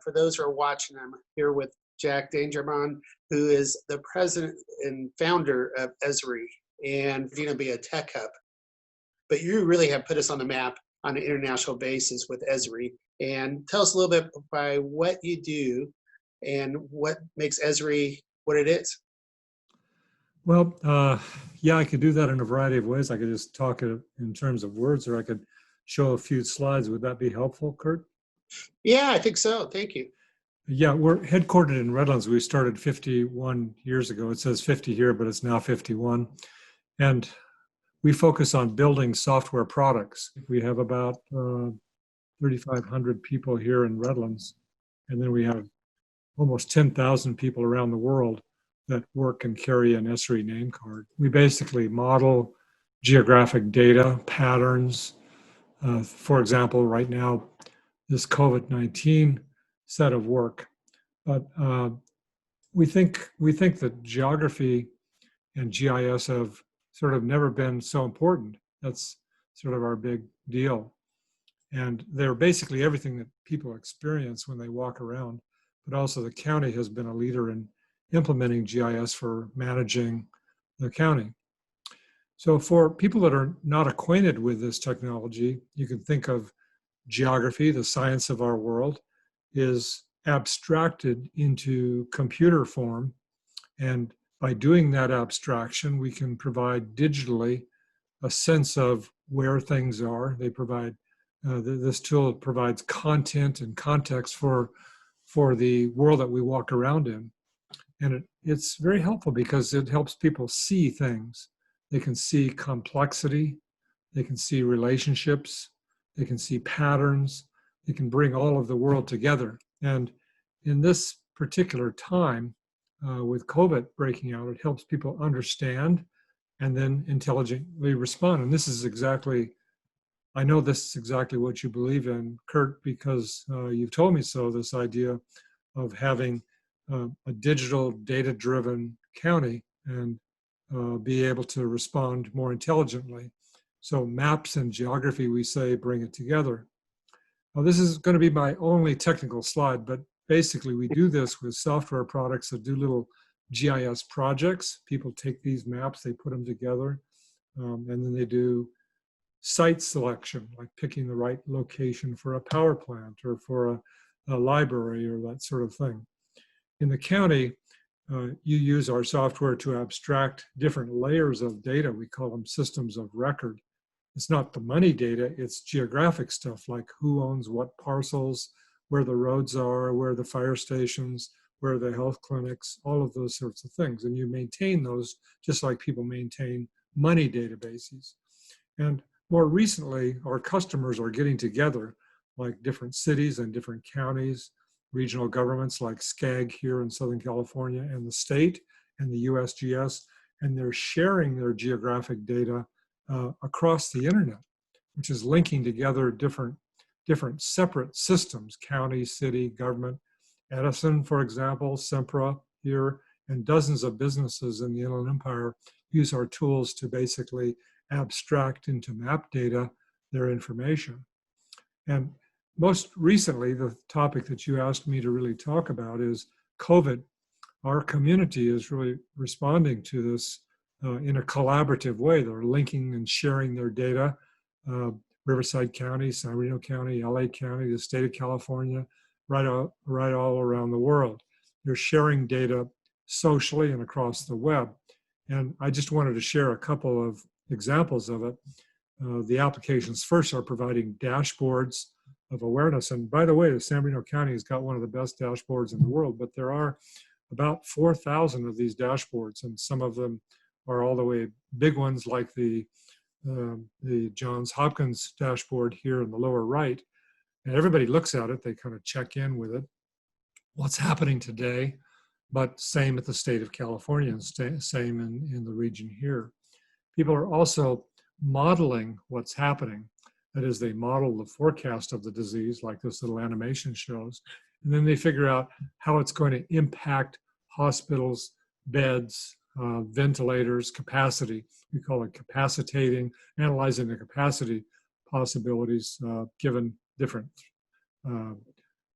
for those who are watching, I'm here with Jack Dangermond, who is the president and founder of ESRI and be a tech hub. But you really have put us on the map on an international basis with ESRI. And tell us a little bit by what you do and what makes ESRI what it is. Well, yeah, I could do that in a variety of ways. I could just talk in terms of words, or I could show a few slides. Would that be helpful, Curt? Yeah, I think so. Thank you. Yeah, we're headquartered in Redlands. We started 51 years ago. It says 50 here, but it's now 51. And we focus on building software products. We have about 3,500 people here in Redlands. And then we have almost 10,000 people around the world that work and carry an ESRI name card. We basically model geographic data patterns. For example, right now, this COVID-19 set of work. But we think that geography and GIS have sort of never been so important. That's sort of our big deal. And they're basically everything that people experience when they walk around. But also the county has been a leader in implementing GIS for managing the county. So for people that are not acquainted with this technology, you can think of geography, the science of our world, is abstracted into computer form. And by doing that abstraction, we can provide digitally a sense of where things are. They provide, this tool provides content and context for the world that we walk around in. And it's very helpful because it helps people see things. They can see complexity, they can see relationships, they can see patterns, they can bring all of the world together. And in this particular time, with COVID breaking out, it helps people understand and then intelligently respond. And this is exactly, I know this is exactly what you believe in, Curt, because you've told me so, this idea of having a digital data-driven county and be able to respond more intelligently. So maps and geography, we say, bring it together. Now, this is going to be my only technical slide, but basically we do this with software products that do little GIS projects. People take these maps, they put them together, and then they do site selection, like picking the right location for a power plant or for a library or that sort of thing. In the county, you use our software to abstract different layers of data. We call them systems of record. It's not the money data, it's geographic stuff like who owns what parcels, where the roads are, where the fire stations, where the health clinics, all of those sorts of things. And you maintain those just like people maintain money databases. And more recently, our customers are getting together, like different cities and different counties, regional governments like SCAG here in Southern California, and the state and the USGS, and they're sharing their geographic data across the internet, which is linking together different separate systems, county, city, government. Edison, for example, Sempra here, and dozens of businesses in the Inland Empire use our tools to basically abstract into map data their information. And most recently, the topic that you asked me to really talk about is COVID. Our community is really responding to this in a collaborative way. They're linking and sharing their data. Riverside County, San Bernardino County, LA County, the state of California, right all around the world. They're sharing data socially and across the web. And I just wanted to share a couple of examples of it. The applications first are providing dashboards of awareness. And by the way, the San Bernardino County has got one of the best dashboards in the world, but there are about 4,000 of these dashboards, and some of them are all the way big ones like the Johns Hopkins dashboard here in the lower right. And everybody looks at it, they kind of check in with it. What's happening today, but same at the state of California and same in the region here. People are also modeling what's happening. That is, they model the forecast of the disease, like this little animation shows, and then they figure out how it's going to impact hospitals, beds, ventilators, capacity. We call it capacitating, analyzing the capacity possibilities given different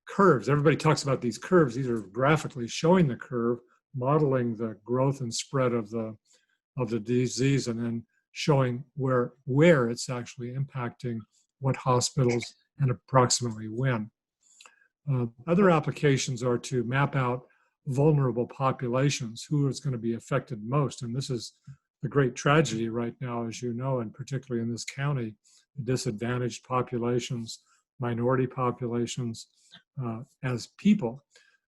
curves. Everybody talks about these curves. These are graphically showing the curve, modeling the growth and spread of the disease, and then showing where it's actually impacting what hospitals and approximately when. Other applications are to map out vulnerable populations, who is going to be affected most. And this is the great tragedy right now, as you know, and particularly in this county, disadvantaged populations, minority populations as people.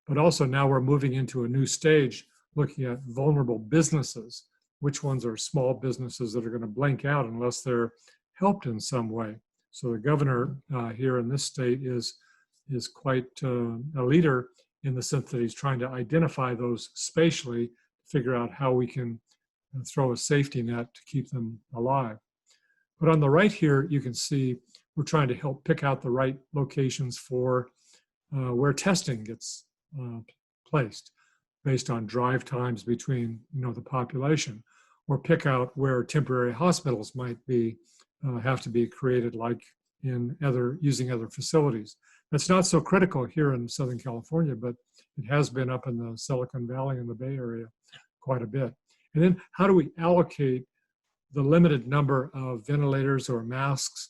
But also now we're moving into a new stage looking at vulnerable businesses. Which ones are small businesses that are going to blink out unless they're helped in some way? So the governor here in this state is quite a leader in the sense that he's trying to identify those spatially, figure out how we can throw a safety net to keep them alive. But on the right here, you can see we're trying to help pick out the right locations for where testing gets placed based on drive times between the population, or pick out where temporary hospitals might be have to be created, like in using other facilities. That's not so critical here in Southern California, but it has been up in the Silicon Valley and the Bay Area quite a bit. And then how do we allocate the limited number of ventilators or masks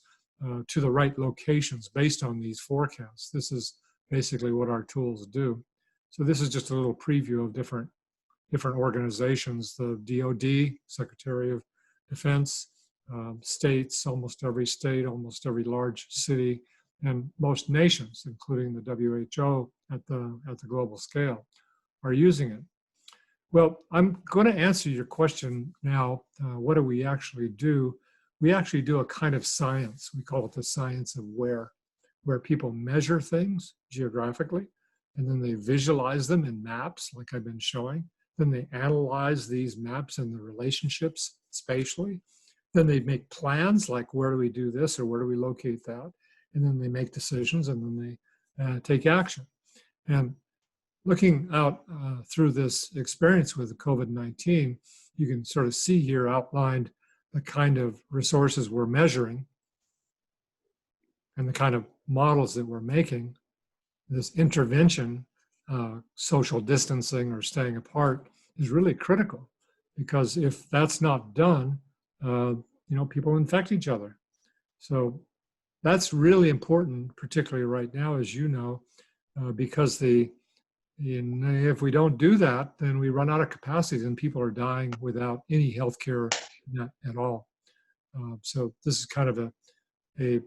to the right locations based on these forecasts? This is basically what our tools do. So this is just a little preview of different organizations: the DoD, Secretary of Defense, states, almost every state, almost every large city, and most nations, including the WHO at the global scale, are using it. Well, I'm going to answer your question now. What do we actually do? We actually do a kind of science. We call it the science of where people measure things geographically, and then they visualize them in maps, like I've been showing. Then they analyze these maps and the relationships spatially. Then they make plans, like where do we do this or where do we locate that? And then they make decisions, and then they take action. And looking out through this experience with COVID-19, you can sort of see here outlined the kind of resources we're measuring and the kind of models that we're making. This intervention, social distancing or staying apart, is really critical, because if that's not done, people infect each other. So that's really important, particularly right now, as you know, because if we don't do that, then we run out of capacity and people are dying without any healthcare net at all. So this is kind of a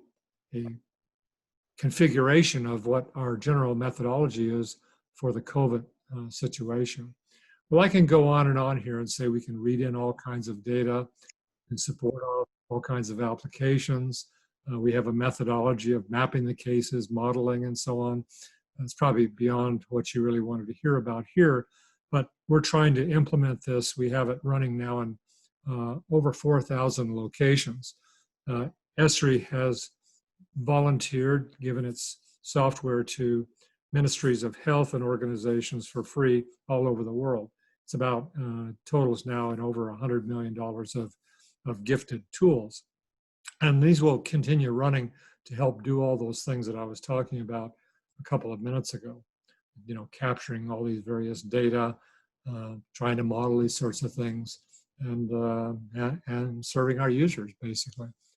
configuration of what our general methodology is for the COVID situation. Well, I can go on and on here and say we can read in all kinds of data and support all kinds of applications. We have a methodology of mapping the cases, modeling, and so on. That's probably beyond what you really wanted to hear about here, but we're trying to implement this. We have it running now in over 4,000 locations. ESRI has volunteered, given its software to ministries of health and organizations for free all over the world. It's about totals now in over $100 million of gifted tools. And these will continue running to help do all those things that I was talking about a couple of minutes ago. Capturing all these various data, trying to model these sorts of things, and serving our users, basically.